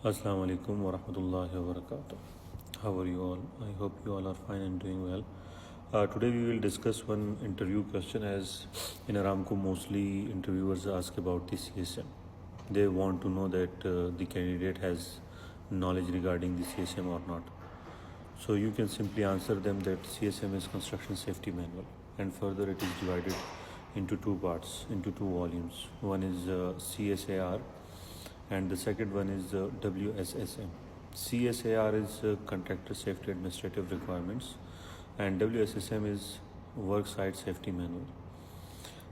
Assalamu alaikum wa rahmatullahi wa barakatuh. How are you all? I hope you all are fine and doing well. Today we will discuss one interview question, as in Aramco mostly interviewers ask about the CSM. They want to know that the candidate has knowledge regarding the CSM or not. So you can simply answer them that CSM is Construction Safety Manual, and further it is divided into two parts, into two volumes. One is CSAR and the second one is WSSM. CSAR is Contractor Safety Administrative Requirements, and WSSM is Worksite Safety Manual.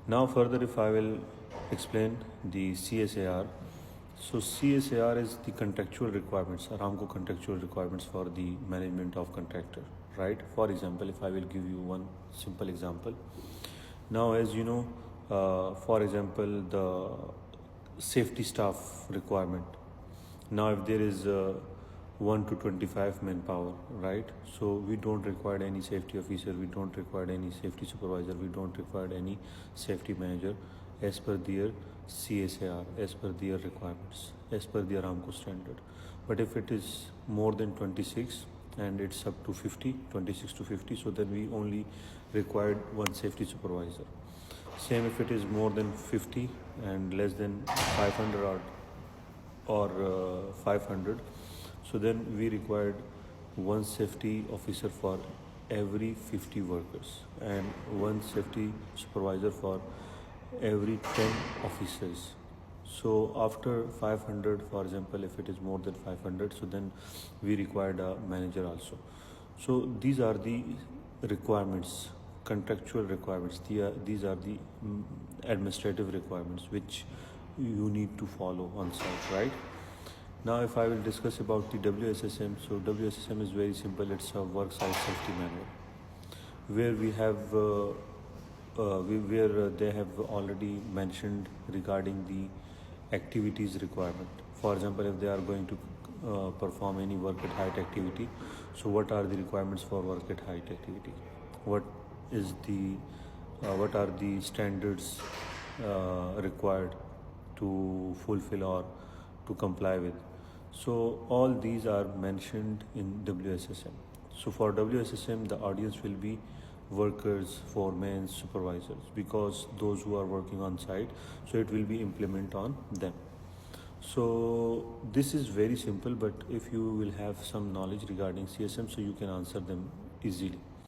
Now further, if I will explain the CSAR. So CSAR is the contractual requirements, Aramco contractual requirements for the management of contractor, right? For example, if I will give you one simple example. Now, as you know, for example, the safety staff requirement. Now, if there is 1 to 25 manpower, right? So we don't require any safety officer, we don't require any safety supervisor, we don't require any safety manager as per their CSAR, as per their requirements, as per the Aramco standard. But if it is more than 26 and it's up to 50, 26 to 50, so then we only required one safety supervisor. Same if it is more than 50 and less than 500 or 500, so then we required one safety officer for every 50 workers and one safety supervisor for every 10 officers. So after 500, for example, if it is more than 500, so then we required a manager also. So these are the requirements, contractual requirements. These are the administrative requirements which you need to follow on site, right? Now if I will discuss about the WSSM, so WSSM is very simple. It's a work site safety manual where we have where they have already mentioned regarding the activities requirement. For example, if they are going to perform any work at height activity, so what are the requirements for work at height activity? What are the standards required to fulfill or to comply with? So all these are mentioned in WSSM. So for WSSM, the audience will be workers, foremen, supervisors, because those who are working on site, so it will be implement on them. So this is very simple, but if you will have some knowledge regarding CSM, so you can answer them easily.